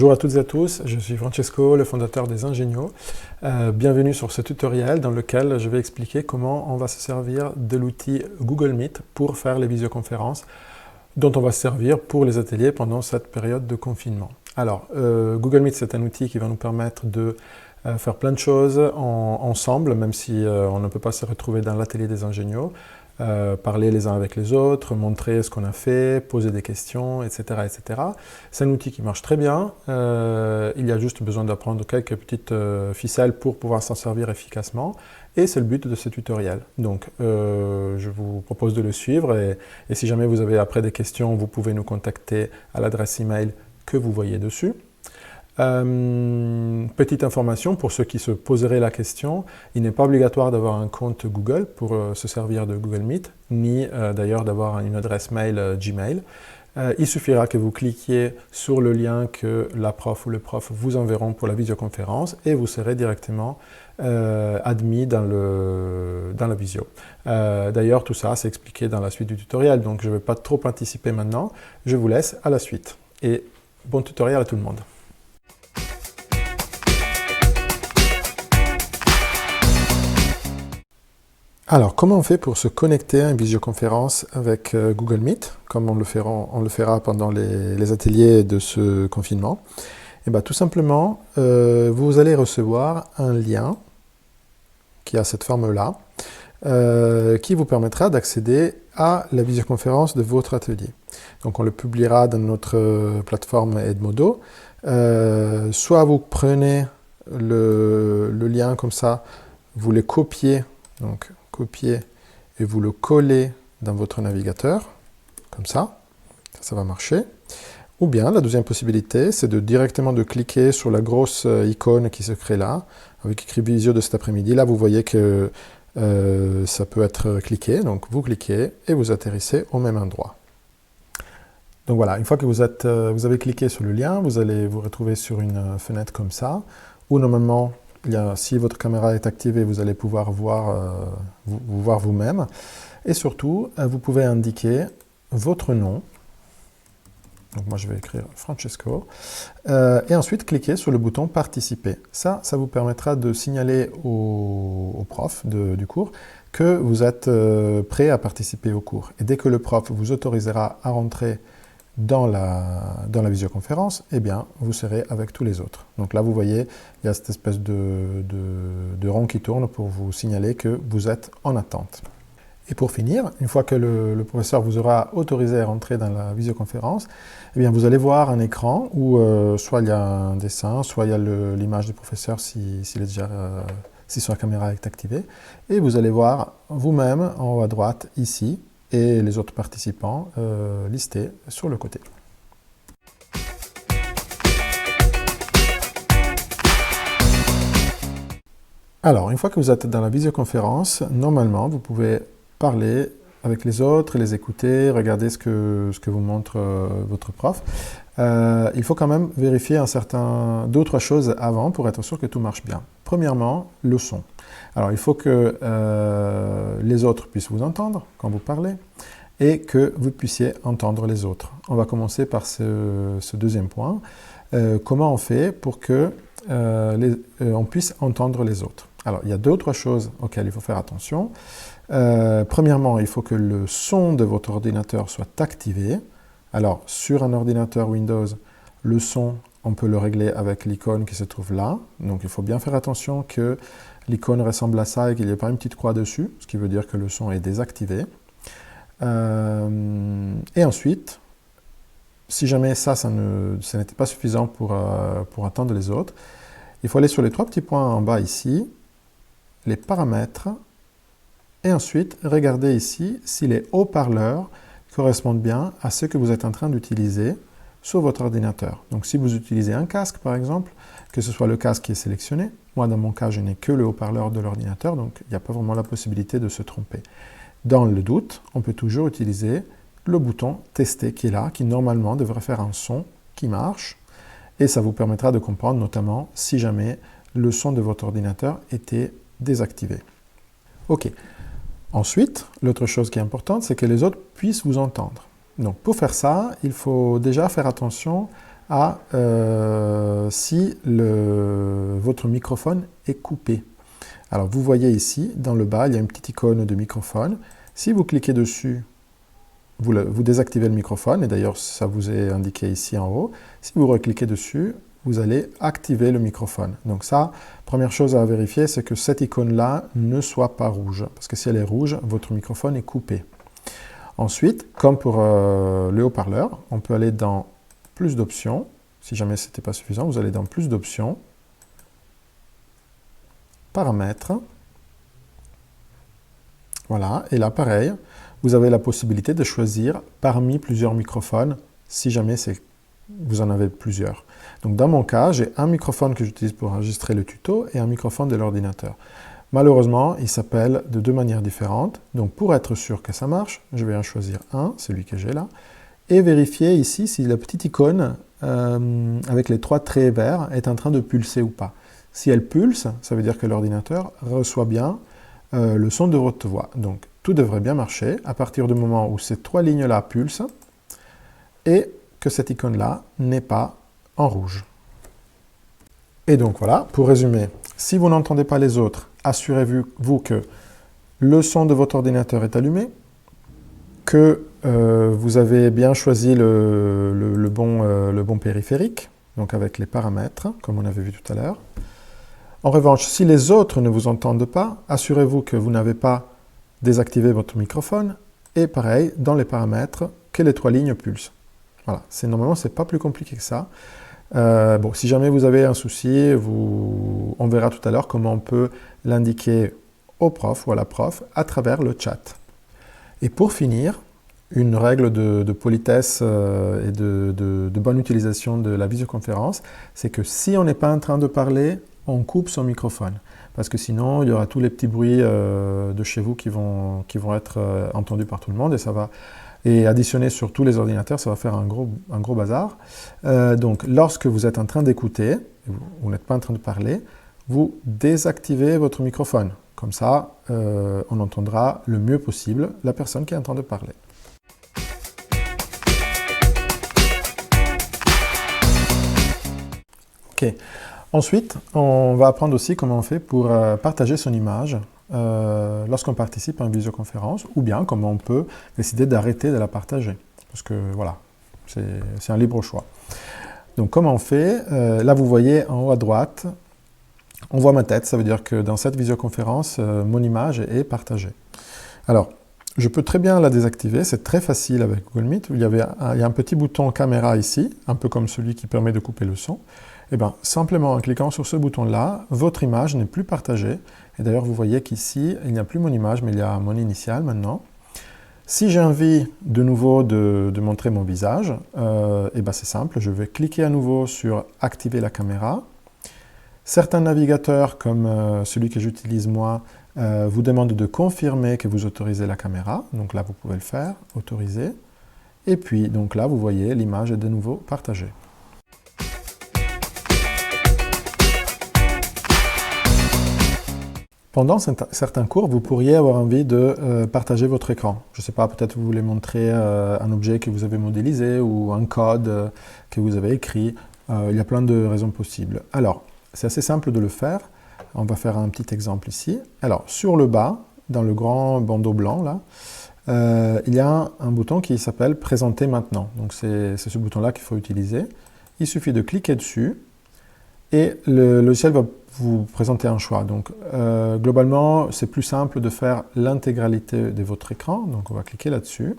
Bonjour à toutes et à tous, je suis Francesco, le fondateur des Ingeniaux. Bienvenue sur ce tutoriel dans lequel je vais expliquer comment on va se servir de l'outil Google Meet pour faire les visioconférences dont on va se servir pour les ateliers pendant cette période de confinement. Alors, Google Meet, c'est un outil qui va nous permettre de faire plein de choses ensemble, même si on ne peut pas se retrouver dans l'atelier des Ingeniaux. Parler les uns avec les autres, montrer ce qu'on a fait, poser des questions, etc. etc. C'est un outil qui marche très bien. Il y a juste besoin d'apprendre quelques petites ficelles pour pouvoir s'en servir efficacement. Et c'est le but de ce tutoriel. Donc, je vous propose de le suivre. Et si jamais vous avez après des questions, vous pouvez nous contacter à l'adresse email que vous voyez dessus. Petite information pour ceux qui se poseraient la question, il n'est pas obligatoire d'avoir un compte Google pour se servir de Google Meet, ni d'ailleurs d'avoir une adresse mail Gmail. Il suffira que vous cliquiez sur le lien que la prof ou le prof vous enverront pour la visioconférence et vous serez directement admis dans la visio. D'ailleurs, tout ça, c'est expliqué dans la suite du tutoriel, donc je ne vais pas trop anticiper maintenant. Je vous laisse à la suite. Et bon tutoriel à tout le monde. Alors, comment on fait pour se connecter à une visioconférence avec Google Meet, comme on le fera pendant les ateliers de ce confinement? Et bien, tout simplement, vous allez recevoir un lien qui a cette forme-là, qui vous permettra d'accéder à la visioconférence de votre atelier. Donc, on le publiera dans notre plateforme Edmodo. Soit vous prenez le lien comme ça, vous le copiez, donc copier et vous le collez dans votre navigateur, comme ça va marcher. Ou bien, la deuxième possibilité, c'est directement de cliquer sur la grosse icône qui se crée là, avec écrit visio de cet après-midi. Là, vous voyez que ça peut être cliqué, donc vous cliquez et vous atterrissez au même endroit. Donc voilà, une fois que vous avez cliqué sur le lien, vous allez vous retrouver sur une fenêtre comme ça, où normalement, si votre caméra est activée, vous allez pouvoir vous voir vous-même. Et surtout, vous pouvez indiquer votre nom. Donc moi, je vais écrire Francesco. Et ensuite, cliquez sur le bouton « Participer ». Ça vous permettra de signaler au prof du cours que vous êtes prêt à participer au cours. Et dès que le prof vous autorisera à rentrer dans la visioconférence, eh bien, vous serez avec tous les autres. Donc là, vous voyez, il y a cette espèce de rond qui tourne pour vous signaler que vous êtes en attente. Et pour finir, une fois que le professeur vous aura autorisé à rentrer dans la visioconférence, eh bien, vous allez voir un écran où soit il y a un dessin, soit il y a l'image du professeur si sa caméra est activée. Et vous allez voir vous-même en haut à droite, ici, et les autres participants listés sur le côté. Alors, une fois que vous êtes dans la visioconférence, normalement, vous pouvez parler avec les autres, les écouter, regarder ce que vous montre votre prof. Il faut quand même vérifier deux ou trois choses avant pour être sûr que tout marche bien. Premièrement, le son. Alors, il faut que les autres puissent vous entendre quand vous parlez et que vous puissiez entendre les autres. On va commencer par ce deuxième point. Comment on fait pour que on puisse entendre les autres? Alors, il y a deux ou trois choses auxquelles il faut faire attention. Premièrement, il faut que le son de votre ordinateur soit activé. Alors, sur un ordinateur Windows, le son, on peut le régler avec l'icône qui se trouve là. Donc, il faut bien faire attention que l'icône ressemble à ça et qu'il n'y ait pas une petite croix dessus, ce qui veut dire que le son est désactivé. Et ensuite, si jamais ça n'était pas suffisant pour entendre les autres, il faut aller sur les trois petits points en bas ici, les paramètres, et ensuite regarder ici si les haut-parleurs correspondent bien à ce que vous êtes en train d'utiliser sur votre ordinateur. Donc si vous utilisez un casque par exemple, que ce soit le casque qui est sélectionné, moi dans mon cas je n'ai que le haut-parleur de l'ordinateur, donc il n'y a pas vraiment la possibilité de se tromper. Dans le doute, on peut toujours utiliser le bouton tester qui est là, qui normalement devrait faire un son qui marche, et ça vous permettra de comprendre notamment si jamais le son de votre ordinateur était désactivé. Ok. Ensuite, l'autre chose qui est importante, c'est que les autres puissent vous entendre. Donc pour faire ça, il faut déjà faire attention si votre microphone est coupé. Alors vous voyez ici, dans le bas, il y a une petite icône de microphone. Si vous cliquez dessus, vous désactivez le microphone, et d'ailleurs ça vous est indiqué ici en haut. Si vous recliquez dessus, vous allez activer le microphone. Donc ça, première chose à vérifier, c'est que cette icône-là ne soit pas rouge, parce que si elle est rouge, votre microphone est coupé. Ensuite, comme pour le haut-parleur, on peut aller dans plus d'options. Si jamais ce n'était pas suffisant, vous allez dans plus d'options, paramètres. Voilà, et là pareil, vous avez la possibilité de choisir parmi plusieurs microphones, si jamais vous en avez plusieurs. Donc dans mon cas, j'ai un microphone que j'utilise pour enregistrer le tuto et un microphone de l'ordinateur. Malheureusement, ils s'appellent de deux manières différentes. Donc pour être sûr que ça marche, je vais en choisir un, celui que j'ai là, et vérifier ici si la petite icône avec les trois traits verts est en train de pulser ou pas. Si elle pulse, ça veut dire que l'ordinateur reçoit bien le son de votre voix. Donc tout devrait bien marcher à partir du moment où ces trois lignes-là pulsent et que cette icône-là n'est pas en rouge. Et donc voilà, pour résumer, si vous n'entendez pas les autres, assurez-vous que le son de votre ordinateur est allumé, que vous avez bien choisi le bon périphérique, donc avec les paramètres, comme on avait vu tout à l'heure. En revanche, si les autres ne vous entendent pas, assurez-vous que vous n'avez pas désactivé votre microphone, et pareil, dans les paramètres, que les trois lignes pulsent. Voilà, normalement, ce n'est pas plus compliqué que ça. Bon, si jamais vous avez un souci, on verra tout à l'heure comment on peut l'indiquer au prof ou à la prof à travers le chat. Et pour finir, une règle de politesse et de bonne utilisation de la visioconférence, c'est que si on n'est pas en train de parler, on coupe son microphone. Parce que sinon, il y aura tous les petits bruits de chez vous qui vont être entendus par tout le monde et additionné sur tous les ordinateurs, ça va faire un gros bazar. Donc, lorsque vous êtes en train d'écouter, vous n'êtes pas en train de parler, vous désactivez votre microphone. Comme ça, on entendra le mieux possible la personne qui est en train de parler. Ok. Ensuite, on va apprendre aussi comment on fait pour partager son image lorsqu'on participe à une visioconférence, ou bien comment on peut décider d'arrêter de la partager. Parce que voilà, c'est un libre choix. Donc comment on fait? Là, vous voyez en haut à droite, on voit ma tête. Ça veut dire que dans cette visioconférence, mon image est partagée. Alors, je peux très bien la désactiver. C'est très facile avec Google Meet. Il y a un petit bouton caméra ici, un peu comme celui qui permet de couper le son. Et bien, simplement en cliquant sur ce bouton-là, votre image n'est plus partagée. Et d'ailleurs, vous voyez qu'ici, il n'y a plus mon image, mais il y a mon initial maintenant. Si j'ai envie de nouveau de montrer mon visage, et ben c'est simple, je vais cliquer à nouveau sur « Activer la caméra ». Certains navigateurs, comme celui que j'utilise moi, vous demandent de confirmer que vous autorisez la caméra. Donc là, vous pouvez le faire, « Autoriser ». Et puis, donc là, vous voyez, l'image est de nouveau partagée. Pendant certains cours, vous pourriez avoir envie de partager votre écran. Je ne sais pas, peut-être vous voulez montrer un objet que vous avez modélisé ou un code que vous avez écrit. Il y a plein de raisons possibles. Alors, c'est assez simple de le faire. On va faire un petit exemple ici. Alors, sur le bas, dans le grand bandeau blanc, là, il y a un bouton qui s'appelle « Présenter maintenant ». Donc, c'est ce bouton-là qu'il faut utiliser. Il suffit de cliquer dessus et le logiciel va vous présenter un choix. Donc, globalement, c'est plus simple de faire l'intégralité de votre écran. Donc, on va cliquer là-dessus.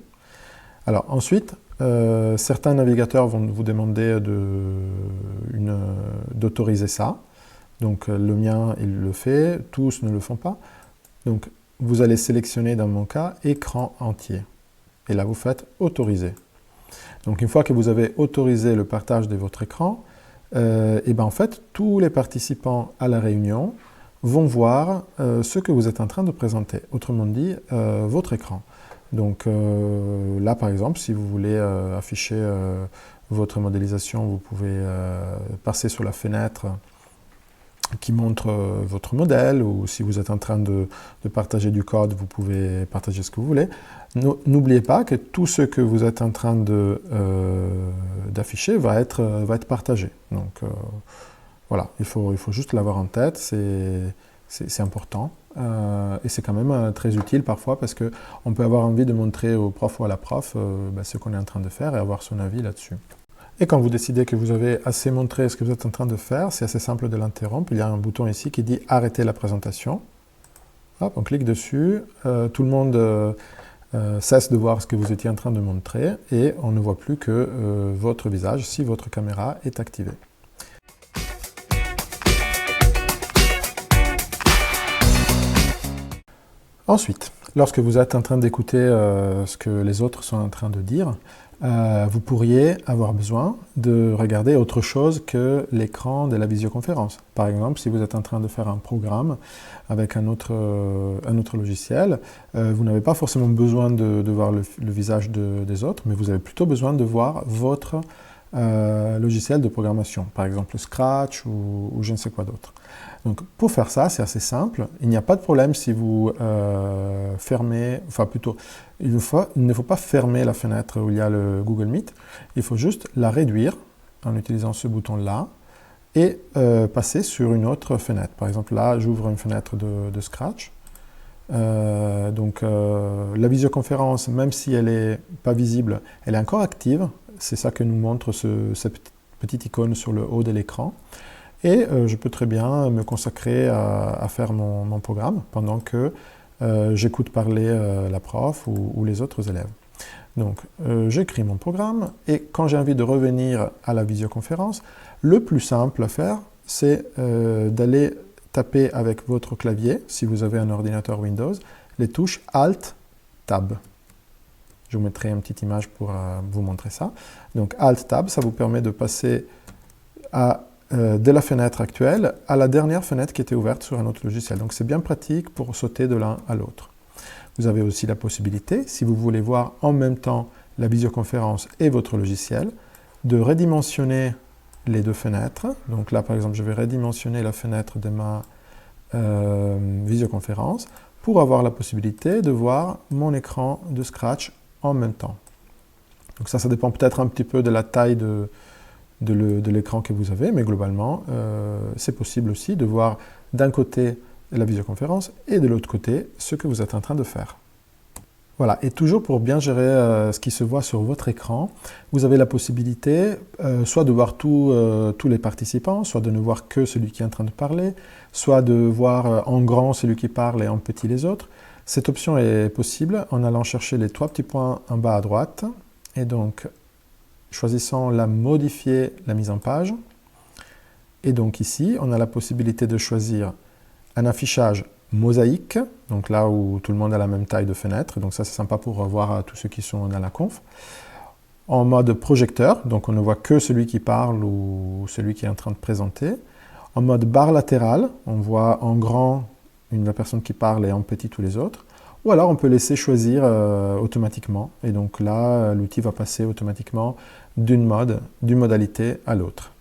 Alors, ensuite, certains navigateurs vont vous demander d'autoriser ça. Donc, le mien, il le fait. Tous ne le font pas. Donc, vous allez sélectionner, dans mon cas, écran entier. Et là, vous faites autoriser. Donc, une fois que vous avez autorisé le partage de votre écran, et ben en fait, tous les participants à la réunion vont voir ce que vous êtes en train de présenter, autrement dit, votre écran. Donc là, par exemple, si vous voulez afficher votre modélisation, vous pouvez passer sur la fenêtre qui qui montre votre modèle, ou si vous êtes en train de partager du code, vous pouvez partager ce que vous voulez. N'oubliez pas que tout ce que vous êtes en train d'afficher va être partagé. Donc voilà, il faut juste l'avoir en tête, c'est important. Et c'est quand même très utile parfois parce qu'on peut avoir envie de montrer au prof ou à la prof ce qu'on est en train de faire et avoir son avis là-dessus. Et quand vous décidez que vous avez assez montré ce que vous êtes en train de faire, c'est assez simple de l'interrompre. Il y a un bouton ici qui dit « Arrêter la présentation ». Hop, on clique dessus, tout le monde cesse de voir ce que vous étiez en train de montrer et on ne voit plus que votre visage si votre caméra est activée. Ensuite, lorsque vous êtes en train d'écouter ce que les autres sont en train de dire, vous pourriez avoir besoin de regarder autre chose que l'écran de la visioconférence. Par exemple, si vous êtes en train de faire un programme avec un autre logiciel, vous n'avez pas forcément besoin de voir le visage des autres, mais vous avez plutôt besoin de voir votre logiciel de programmation, par exemple Scratch ou je ne sais quoi d'autre. Donc pour faire ça, c'est assez simple. Il n'y a pas de problème si vous fermez, enfin plutôt, il ne faut pas fermer la fenêtre où il y a le Google Meet. Il faut juste la réduire en utilisant ce bouton-là et passer sur une autre fenêtre. Par exemple, là, j'ouvre une fenêtre de Scratch. La visioconférence, même si elle n'est pas visible, elle est encore active. C'est ça que nous montre cette petite icône sur le haut de l'écran. Et je peux très bien me consacrer à faire mon programme pendant que j'écoute parler la prof ou les autres élèves. Donc, j'écris mon programme et quand j'ai envie de revenir à la visioconférence, le plus simple à faire, c'est d'aller taper avec votre clavier, si vous avez un ordinateur Windows, les touches Alt, Tab. Je vous mettrai une petite image pour vous montrer ça. Donc, Alt, Tab, ça vous permet de passer de la fenêtre actuelle à la dernière fenêtre qui était ouverte sur un autre logiciel. Donc c'est bien pratique pour sauter de l'un à l'autre. Vous avez aussi la possibilité, si vous voulez voir en même temps la visioconférence et votre logiciel, de redimensionner les deux fenêtres. Donc là, par exemple, je vais redimensionner la fenêtre de ma visioconférence pour avoir la possibilité de voir mon écran de Scratch en même temps. Donc ça dépend peut-être un petit peu de la taille de l'écran que vous avez, mais globalement, c'est possible aussi de voir d'un côté la visioconférence et de l'autre côté ce que vous êtes en train de faire. Voilà, et toujours pour bien gérer ce qui se voit sur votre écran, vous avez la possibilité soit de voir tous les participants, soit de ne voir que celui qui est en train de parler, soit de voir en grand celui qui parle et en petit les autres. Cette option est possible en allant chercher les trois petits points en bas à droite, et donc choisissant la modifier la mise en page. Et donc ici, on a la possibilité de choisir un affichage mosaïque, donc là où tout le monde a la même taille de fenêtre, donc ça c'est sympa pour voir tous ceux qui sont dans la conf. En mode projecteur, donc on ne voit que celui qui parle ou celui qui est en train de présenter. En mode barre latérale, on voit en grand la personne qui parle et en petit tous les autres. Ou alors on peut laisser choisir automatiquement, et donc là l'outil va passer automatiquement d'une modalité à l'autre.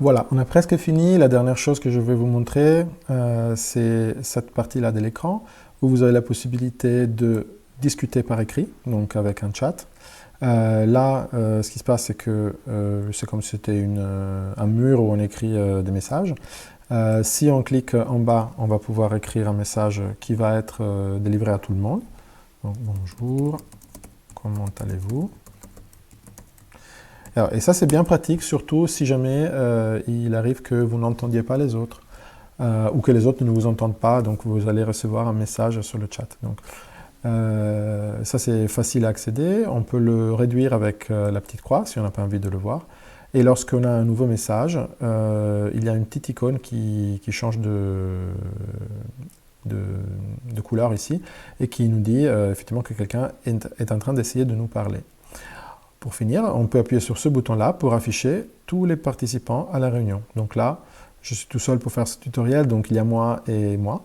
Voilà, on a presque fini. La dernière chose que je vais vous montrer, c'est cette partie-là de l'écran, où vous avez la possibilité de discuter par écrit, donc avec un chat. Ce qui se passe, c'est que c'est comme si c'était un mur où on écrit des messages. Si on clique en bas, on va pouvoir écrire un message qui va être délivré à tout le monde. Donc, bonjour, comment allez-vous? Et ça, c'est bien pratique, surtout si jamais il arrive que vous n'entendiez pas les autres ou que les autres ne vous entendent pas, donc vous allez recevoir un message sur le chat. Donc, ça, c'est facile à accéder. On peut le réduire avec la petite croix si on n'a pas envie de le voir. Et lorsqu'on a un nouveau message, il y a une petite icône qui change de couleur ici et qui nous dit effectivement que quelqu'un est en train d'essayer de nous parler. Pour finir, on peut appuyer sur ce bouton-là pour afficher tous les participants à la réunion. Donc là, je suis tout seul pour faire ce tutoriel, donc il y a moi et moi.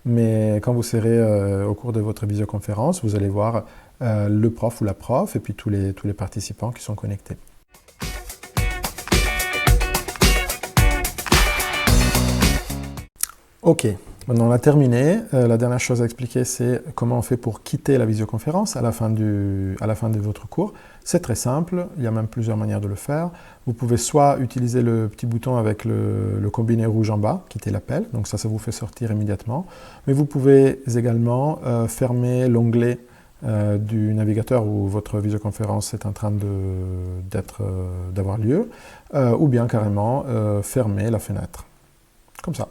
Mais quand vous serez au cours de votre visioconférence, vous allez voir le prof ou la prof, et puis tous les participants qui sont connectés. Ok, maintenant on a terminé. La dernière chose à expliquer, c'est comment on fait pour quitter la visioconférence à la fin de votre cours. C'est très simple, il y a même plusieurs manières de le faire. Vous pouvez soit utiliser le petit bouton avec le combiné rouge en bas, quitter l'appel, donc ça vous fait sortir immédiatement. Mais vous pouvez également fermer l'onglet du navigateur où votre visioconférence est en train d'avoir lieu, ou bien carrément fermer la fenêtre, comme ça.